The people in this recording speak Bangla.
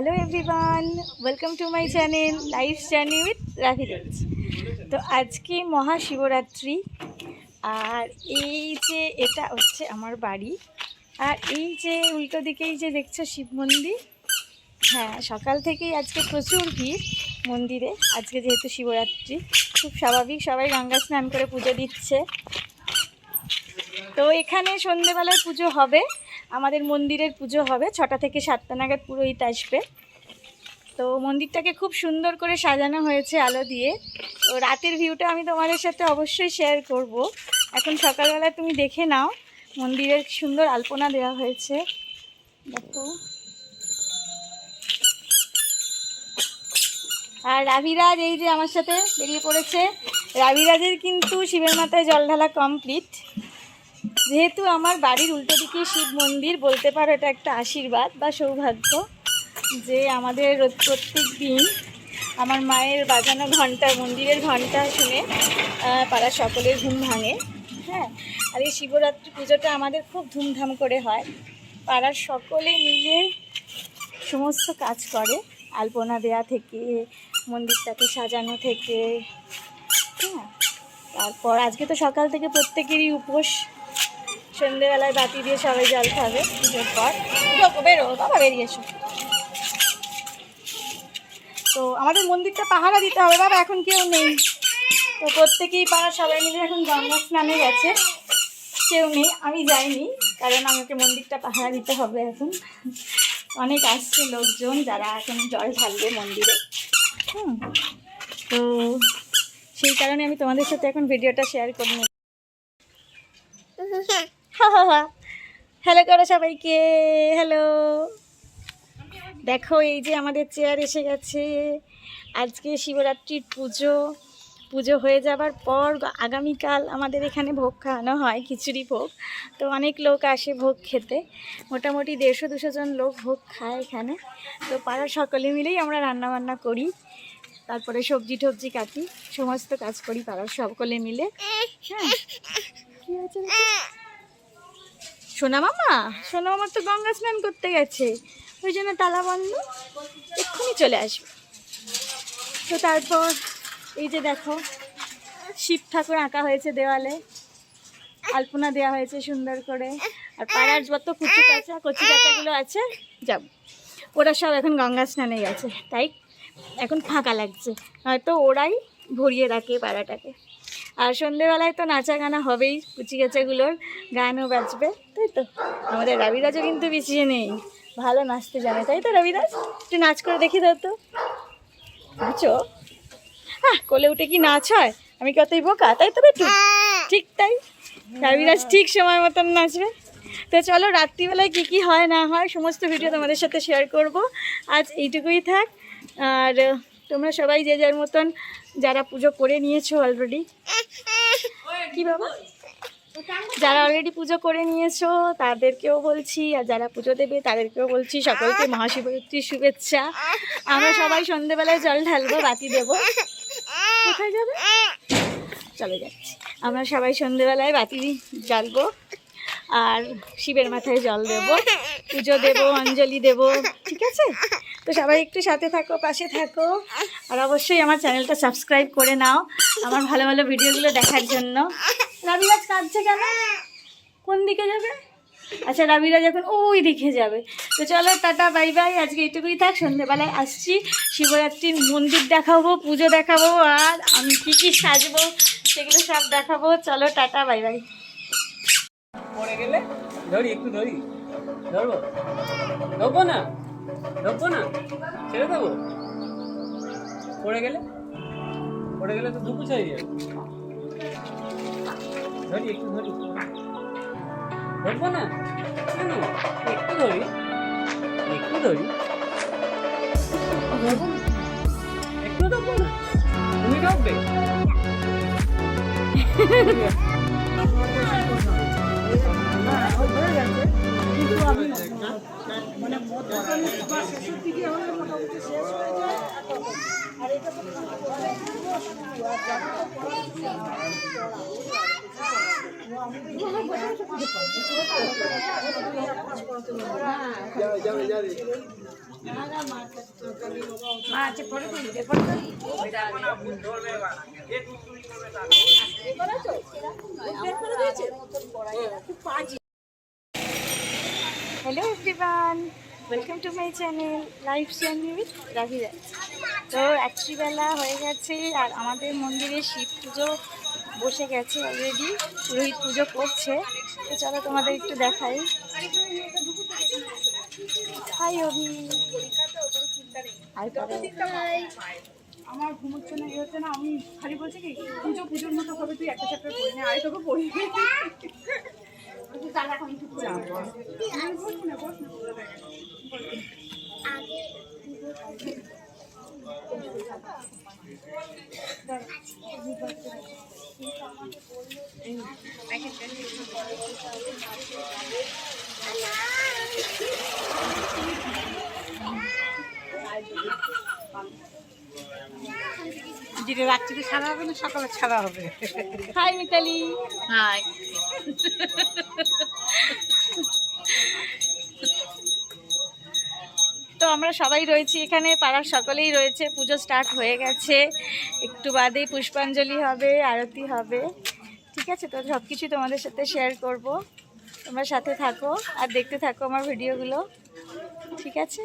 Hello everyone, welcome to my channel life journey with Ravi রোজ। তো আজকে মহাশিবরাত্রি, আর এই যে এটা হচ্ছে আমার বাড়ি, আর এই যে উল্টো দিকেই যে দেখছো শিব মন্দির। হ্যাঁ, সকাল থেকেই আজকে প্রচুর ভিড় মন্দিরে। আজকে যেহেতু শিবরাত্রি, খুব স্বাভাবিক, সবাই গঙ্গা স্নান করে পুজো দিচ্ছে। তো এখানে সন্ধেবেলায় পুজো হবে, আমাদের মন্দিরের পুজো হবে 6টা থেকে 7টা নাগাদ পুরোহিত আসবে। তো মন্দিরটাকে খুব সুন্দর করে সাজানো হয়েছে আলো দিয়ে। তো রাতের ভিউটা আমি তোমাদের সাথে অবশ্যই শেয়ার করব। এখন সকালবেলায় তুমি দেখে নাও, মন্দিরের সুন্দর আলপনা দেওয়া হয়েছে, দেখো। আর রাবিরাজ এই যে আমার সাথে বেরিয়ে পড়েছে। রাবিরাজের কিন্তু শিবের মাথায় জল ঢালা কমপ্লিট। যেহেতু আমার বাড়ির উল্টো দিকে শিব মন্দির, বলতে পারো এটা একটা আশীর্বাদ বা সৌভাগ্য যে আমাদের প্রত্যেক দিন আমার মায়ের বাজানো ঘন্টা, মন্দিরের ঘন্টা শুনে পাড়ার সকলের ঘুম ভাঙে। হ্যাঁ, আর এই শিবরাত্রি পুজোটা আমাদের খুব ধুমধাম করে হয়। পাড়ার সকলে মিলে সমস্ত কাজ করে, আলপনা দেয়া থেকে মন্দিরটাকে সাজানো থেকে। হ্যাঁ, তারপর আজকে তো সকাল থেকে প্রত্যেকেরই উপোস। সন্ধ্যেবেলায় বাতি দিয়ে সবাই জল খাবে পুজোর পর। বেরো বাবা, বেরিয়ে এসো। তো আমাদের মন্দিরটা পাহারা দিতে হবে বাবা, এখন কেউ নেই। তো প্রত্যেকেই পাড়ার সবাই মিলে এখন গঙ্গা স্নানে গেছে, কেউ নেই, আমি যাইনি, কারণ আমাকে মন্দিরটা পাহারা দিতে হবে। এখন অনেক আসছে লোকজন যারা এখন জল ঢালবে মন্দিরে। তো সেই কারণে আমি তোমাদের সাথে এখন ভিডিওটা শেয়ার করে নেব। হ্যালো করো সবাইকে, হ্যালো। দেখো এই যে আমাদের চেয়ার এসে গেছে। আজকে শিবরাত্রির পুজো হয়ে যাবার পর আগামীকাল আমাদের এখানে ভোগ খাওয়ানো হয়, খিচুড়ি ভোগ। তো অনেক লোক আসে ভোগ খেতে, মোটামুটি 150-200 জন লোক ভোগ খায় এখানে। তো পাড়ার সকলে মিলেই আমরা রান্নাবান্না করি, তারপরে সবজি টবজি কাটি, সমস্ত কাজ করি পাড়ার সকলে মিলে। হ্যাঁ, কি আছে সোনা মামা তো গঙ্গা স্নান করতে গেছে, ওই জন্য তালা বন্ধ, এক্ষুনি চলে আসবে। তো তারপর এই যে দেখো শিব ঠাকুর আঁকা হয়েছে দেওয়ালে, আলপনা দেওয়া হয়েছে সুন্দর করে। আর পাড়ার যত কচি কাঁচাগুলো আছে যাব, ওরা সব এখন গঙ্গা স্নানে গেছে, তাই এখন ফাঁকা লাগছে। হয়তো ওরাই ভরিয়ে রাখে পাড়াটাকে। আর সন্ধেবেলায় তো নাচা গানা হবেই, কুচি কাচাগুলোর গানও বাজবে, তাই তো। আমাদের রবিরাজও কিন্তু পিছিয়ে নেই, ভালো নাচতে জানে, তাই তো রবিরাজ? একটু নাচ করে দেখি দাও তো, নাচো। হ্যাঁ, কোলে উঠে কি নাচ হয়? আমি কতই বোকা, তাই তো বেটু? ঠিক তাই, রবিরাজ ঠিক সময় মতন নাচবে। তো চলো, রাত্রিবেলায় কি হয় না হয় সমস্ত ভিডিও তোমাদের সাথে শেয়ার করব। আজ এইটুকুই থাক। আর তোমরা সবাই যে যার মতন যারা পুজো করে নিয়েছো অলরেডি, কি বাবা, যারা অলরেডি পুজো করে নিয়েছো তাদেরকেও বলছি, আর যারা পুজো দেবে তাদেরকেও বলছি, সকলকে মহাশিবরাত্রির শুভেচ্ছা। আমরা সবাই সন্ধেবেলায় জল ঢালবো, বাতি দেবো। কোথায় যাবে? চলে যাচ্ছি। আমরা সবাই সন্ধেবেলায় বাতি জ্বালবো আর শিবের মাথায় জল দেব, পুজো দেব, অঞ্জলি দেব, ঠিক আছে? তো সবাই একটু সাথে থাকো, পাশে থাকো, আর অবশ্যই আমার চ্যানেলটা সাবস্ক্রাইব করে নাও আমার ভালো ভালো ভিডিওগুলো দেখার জন্য। রবিরাজ কাঁদছে কেন? কোন দিকে যাবে? আচ্ছা, রবিরাজ এখন ওই দিকে যাবে। তো চলো, টাটা, বাই বাই। আজকে এটুকুই থাক। সন্ধ্যেবেলায় আসছি, শিবরাত্রির মন্দির দেখাবো, পুজো দেখাবো, আর আমি কি সাজবো সেগুলো সব দেখাবো। চলো, টাটা, বাই বাই। পড়ে গেলে ধরি, একটু ধরি, ধরবো, ধরবো না, ছেড়ে দেবো। পড়ে গেলে তো ধুপু চাই যাবে। ধরি, একটু ধরি, ধরবো না কেন, একটু ধরি, একটু ধরবো না, তুমি ঢুকবে। কিন্তু আমি মানে শেষের দিকে হলে মোটামুটি শেষ হয়ে যায়। আর এটা তো hello everyone, welcome to my channel life journey with Ravi Raj. তো রাত্রিবেলা হয়ে গেছে আর আমাদের মন্দিরে শিব পুজো বসে গেছে অলরেডি, পুরোহিত পুজো করছে। তো চলো তোমাদের একটু দেখাই। হাই অভি, হাই আমার ঘুমোচ্ছে না, হচ্ছে না, আমি খালি বলছি কি পুজোর মতো হবে, তুই একটা চ্যাপ্টার পড়ি না, আরেকটাকে পড়ি। যেটা রাত্রিতে ছাড়া হবে না, সকালে ছাড়া হবে। হাই মিতালি। হাই। তো আমরা সবাই রয়েছি এখানে, পাড়ার সকলেই রয়েছে। পুজো স্টার্ট হয়ে গেছে, একটু বাদেই পুষ্পাঞ্জলি হবে, আরতি হবে। ঠিক আছে, তো সব কিছু তোমাদের সাথে শেয়ার করব। তোমরা সাথে থাকো আর দেখতে থাকো আমার ভিডিওগুলো, ঠিক আছে?